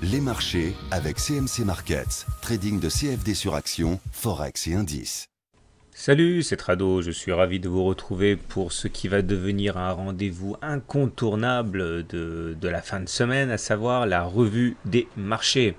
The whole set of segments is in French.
Les marchés avec CMC Markets, trading de CFD sur action, Forex et indices. Salut, c'est Trado, je suis ravi de vous retrouver pour ce qui va devenir un rendez-vous incontournable de la fin de semaine, à savoir la revue des marchés.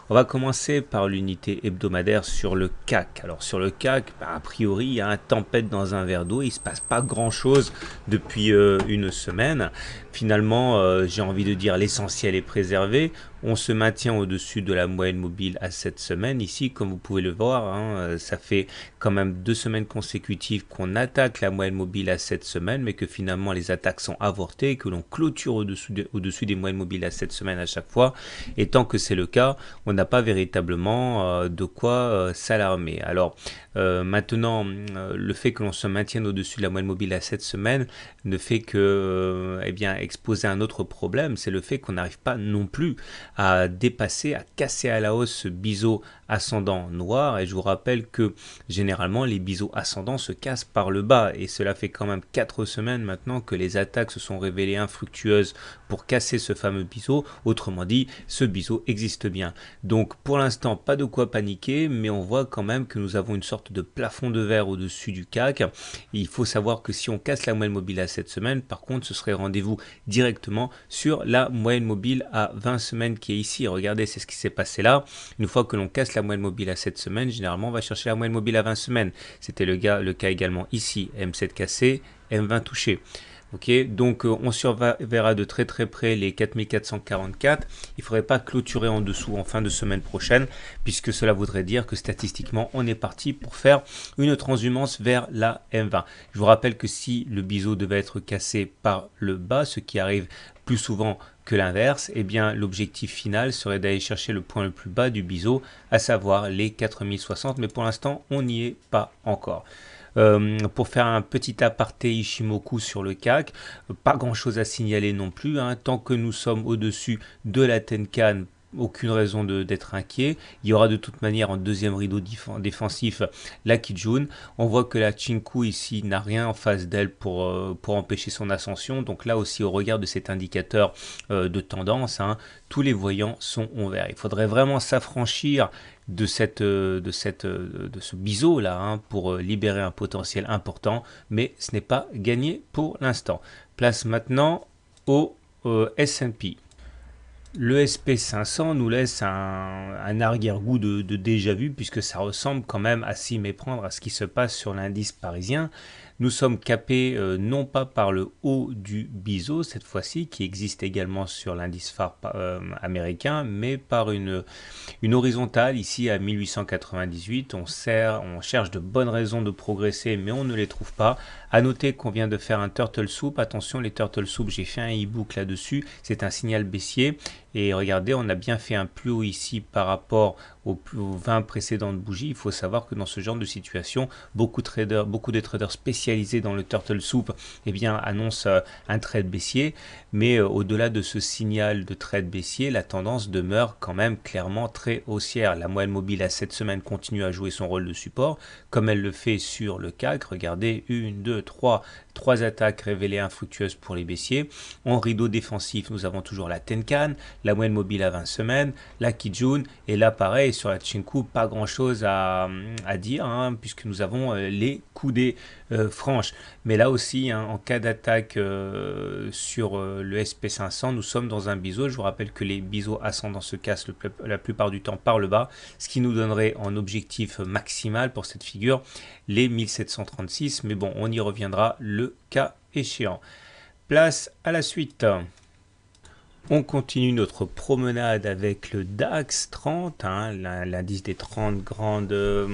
On va commencer par l'unité hebdomadaire sur le CAC. Alors sur le CAC, a priori, il y a un tempête dans un verre d'eau, il ne se passe pas grand-chose depuis une semaine. Finalement, j'ai envie de dire l'essentiel est préservé. On se maintient au-dessus de la moyenne mobile à cette semaine. Ici, comme vous pouvez le voir, ça fait quand même 2 semaines consécutives qu'on attaque la moyenne mobile à cette semaine, mais que finalement les attaques sont avortées, que l'on clôture au-dessus des moyennes mobiles à cette semaine à chaque fois. Et tant que c'est le cas, on n'a pas véritablement de quoi s'alarmer. Alors maintenant, le fait que l'on se maintienne au-dessus de la moyenne mobile à cette semaine ne fait que exposer un autre problème, c'est le fait qu'on n'arrive pas non plus à dépasser, à casser à la hausse ce biseau ascendant noir. Et je vous rappelle que généralement les biseaux ascendants se cassent par le bas, et cela fait quand même 4 semaines maintenant que les attaques se sont révélées infructueuses pour casser ce fameux biseau. Autrement dit, ce biseau existe bien. Donc pour l'instant, pas de quoi paniquer, mais on voit quand même que nous avons une sorte de plafond de verre au-dessus du CAC. Et il faut savoir que si on casse la moyenne mobile à cette semaine, par contre, ce serait rendez-vous directement sur la moyenne mobile à 20 semaines qui est ici. Regardez, c'est ce qui s'est passé là. Une fois que l'on casse la moyenne mobile à 7 semaines, généralement on va chercher la moyenne mobile à 20 semaines. C'était le cas également ici, M7 cassé, M20 touché. Ok, donc on surveillera de très près les 4444. Il ne faudrait pas clôturer en dessous en fin de semaine prochaine, puisque cela voudrait dire que statistiquement on est parti pour faire une transhumance vers la M20. Je vous rappelle que si le biseau devait être cassé par le bas, ce qui arrive plus souvent que l'inverse, eh bien l'objectif final serait d'aller chercher le point le plus bas du biseau, à savoir les 4060, mais pour l'instant on n'y est pas encore. Pour faire un petit aparté Ishimoku sur le CAC, pas grand chose à signaler non plus, tant que nous sommes au-dessus de la Tenkan, aucune raison d'être inquiet. Il y aura de toute manière en deuxième rideau défensif la Kijun. On voit que la Chinku ici n'a rien en face d'elle pour empêcher son ascension. Donc là aussi, au regard de cet indicateur de tendance, tous les voyants sont en vert. Il faudrait vraiment s'affranchir de ce biseau là pour libérer un potentiel important, mais ce n'est pas gagné pour l'instant. Place maintenant au S&P. Le SP500 nous laisse un arrière-goût de déjà vu, puisque ça ressemble quand même à s'y méprendre à ce qui se passe sur l'indice parisien. Nous sommes capés non pas par le haut du biseau cette fois-ci, qui existe également sur l'indice phare américain, mais par une horizontale ici à 1898. On cherche de bonnes raisons de progresser, mais on ne les trouve pas. À noter qu'on vient de faire un turtle soup. Attention, les turtle soup, j'ai fait un e-book là-dessus. C'est un signal baissier. Et regardez, on a bien fait un plus haut ici par rapport aux 20 précédentes bougies. Il faut savoir que dans ce genre de situation, beaucoup de traders spécialisés dans le turtle soup annoncent un trade baissier. Mais au-delà de ce signal de trade baissier, la tendance demeure quand même clairement très haussière. La moyenne mobile à 7 semaines continue à jouer son rôle de support, comme elle le fait sur le CAC. Regardez, 1, 2, 3 attaques révélées infructueuses pour les baissiers. En rideau défensif, nous avons toujours la Tenkan, la moyenne mobile à 20 semaines, la Kijun, et là pareil sur la Chinku, pas grand chose à dire, puisque nous avons les coudées franches. Mais là aussi, en cas d'attaque sur le SP500, nous sommes dans un biseau. Je vous rappelle que les biseaux ascendants se cassent la plupart du temps par le bas, ce qui nous donnerait en objectif maximal pour cette figure les 1736, mais bon, on y reviendra le cas échéant. Place à la suite. On continue notre promenade avec le DAX 30, l'indice des 30 grandes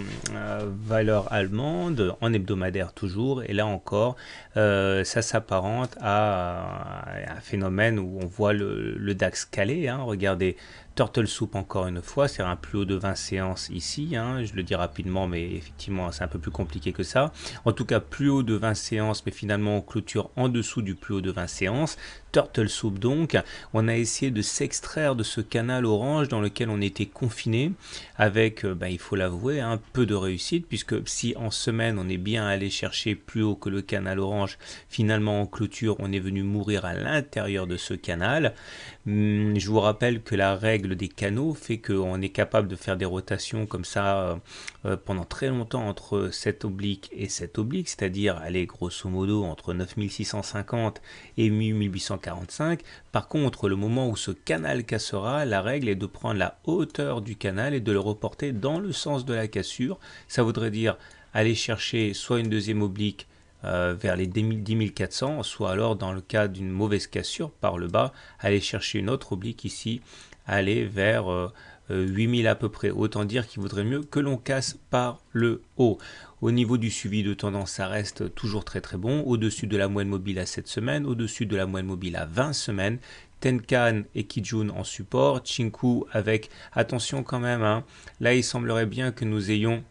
valeurs allemandes, en hebdomadaire toujours. Et là encore, ça s'apparente à un phénomène où on voit le DAX calé. Regardez, Turtle Soup encore une fois, c'est un plus haut de 20 séances ici, je le dis rapidement, mais effectivement c'est un peu plus compliqué que ça. En tout cas, plus haut de 20 séances, mais finalement on clôture en dessous du plus haut de 20 séances. Turtle Soup donc, on a essayé de s'extraire de ce canal orange dans lequel on était confiné avec, il faut l'avouer, un peu de réussite, puisque si en semaine on est bien allé chercher plus haut que le canal orange, finalement en clôture on est venu mourir à l'intérieur de ce canal. Je vous rappelle que la règle des canaux fait qu'on est capable de faire des rotations comme ça pendant très longtemps entre cette oblique et cette oblique, c'est-à-dire aller grosso modo entre 9650 et 1845. Par contre, le moment où ce canal cassera, la règle est de prendre la hauteur du canal et de le reporter dans le sens de la cassure. Ça voudrait dire aller chercher soit une deuxième oblique vers les 10 400, soit alors dans le cas d'une mauvaise cassure par le bas, aller chercher une autre oblique ici, aller vers 8000 à peu près. Autant dire qu'il vaudrait mieux que l'on casse par le haut. Au niveau du suivi de tendance, ça reste toujours très très bon, au-dessus de la moyenne mobile à 7 semaines, au-dessus de la moyenne mobile à 20 semaines, Tenkan et Kijun en support, Chinku avec, attention quand même, hein, là il semblerait bien que nous ayons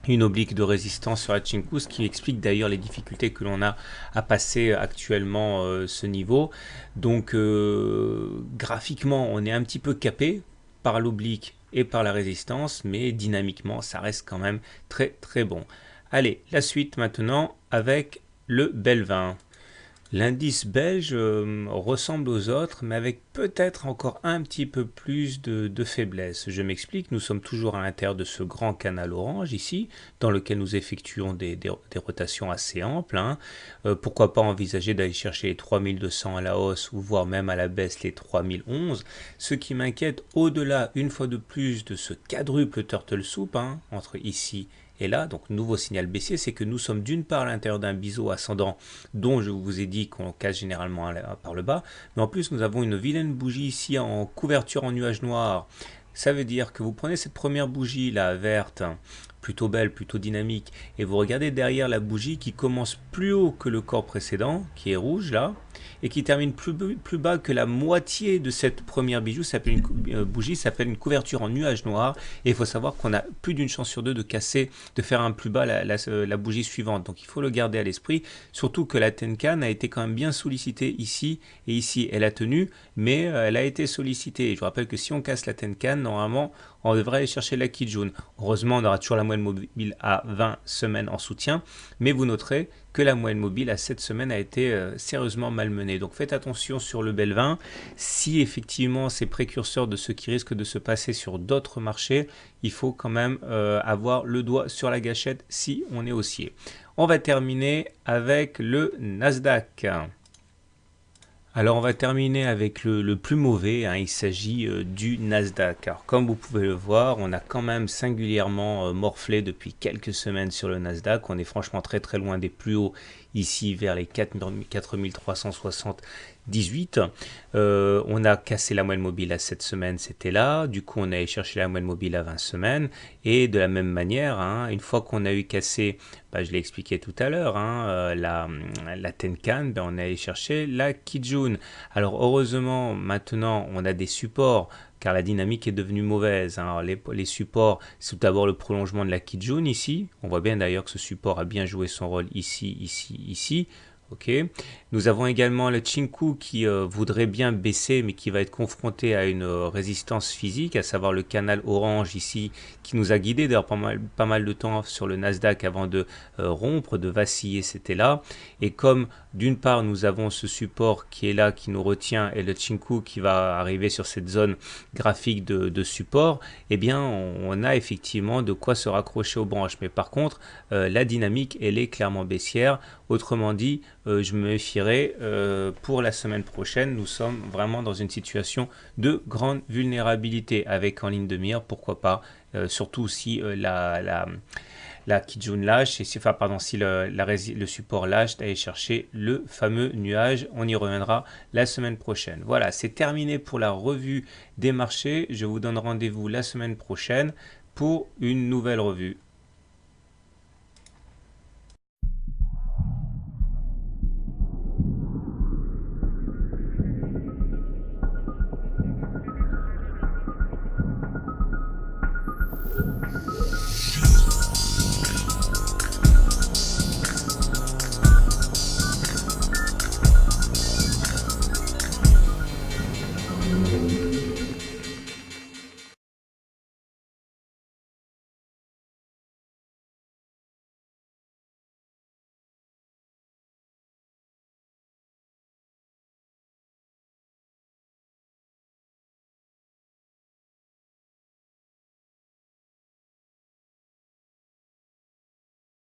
une oblique de résistance sur la Chinku, ce qui explique d'ailleurs les difficultés que l'on a à passer actuellement ce niveau. Donc graphiquement on est un petit peu capé par l'oblique et par la résistance, mais dynamiquement ça reste quand même très très bon. Allez, la suite maintenant avec le Belvin. L'indice belge ressemble aux autres, mais avec peut-être encore un petit peu plus de faiblesse. Je m'explique, nous sommes toujours à l'intérieur de ce grand canal orange ici, dans lequel nous effectuons des rotations assez amples. Pourquoi pas envisager d'aller chercher les 3200 à la hausse, ou voire même à la baisse les 3011. Ce qui m'inquiète au-delà, une fois de plus, de ce quadruple turtle soup, entre ici et là, donc nouveau signal baissier, c'est que nous sommes d'une part à l'intérieur d'un biseau ascendant dont je vous ai dit qu'on casse généralement par le bas, mais en plus nous avons une vilaine bougie ici en couverture en nuage noir. Ça veut dire que vous prenez cette première bougie là, verte, plutôt belle, plutôt dynamique, et vous regardez derrière la bougie qui commence plus haut que le corps précédent, qui est rouge là, et qui termine plus bas que la moitié de cette première bougie, s'appelle une couverture en nuage noir, et il faut savoir qu'on a plus d'une chance sur deux de casser, de faire un plus bas la bougie suivante, donc il faut le garder à l'esprit, surtout que la Tenkan a été quand même bien sollicitée ici et ici, elle a tenu, mais elle a été sollicitée, et je vous rappelle que si on casse la Tenkan, normalement, on devrait aller chercher la Kijun. Heureusement, on aura toujours la moyenne mobile à 20 semaines en soutien, mais vous noterez que la moyenne mobile à 7 semaines a été sérieusement malmenée. Donc faites attention sur le Belvin. Si effectivement c'est précurseur de ce qui risque de se passer sur d'autres marchés, il faut quand même avoir le doigt sur la gâchette si on est haussier. On va terminer avec le Nasdaq. Alors on va terminer avec le plus mauvais, il s'agit du Nasdaq. Alors comme vous pouvez le voir, on a quand même singulièrement morflé depuis quelques semaines sur le Nasdaq. On est franchement très très loin des plus hauts ici vers les 4378. On a cassé la moyenne mobile à 7 semaines, c'était là. Du coup on a allé chercher la moyenne mobile à 20 semaines. Et de la même manière, une fois qu'on a eu cassé, je l'ai expliqué tout à l'heure, la Tenkan, on est allé chercher la Kijun. Alors heureusement maintenant on a des supports car la dynamique est devenue mauvaise. Alors, les supports, c'est tout d'abord le prolongement de la Kijun ici. On voit bien d'ailleurs que ce support a bien joué son rôle ici, ici, ici. Okay. Nous avons également le Chinku qui voudrait bien baisser mais qui va être confronté à une résistance physique, à savoir le canal orange ici qui nous a guidé d'ailleurs pas mal de temps sur le Nasdaq avant de rompre, de vaciller, c'était là. Et comme d'une part nous avons ce support qui est là, qui nous retient, et le Chinku qui va arriver sur cette zone graphique de support, eh bien on a effectivement de quoi se raccrocher aux branches. Mais par contre la dynamique elle est clairement baissière. Autrement dit, je me méfierai pour la semaine prochaine. Nous sommes vraiment dans une situation de grande vulnérabilité avec en ligne de mire, pourquoi pas, surtout si la Kijun lâche, et si le support lâche, d'aller chercher le fameux nuage. On y reviendra la semaine prochaine. Voilà, c'est terminé pour la revue des marchés. Je vous donne rendez-vous la semaine prochaine pour une nouvelle revue.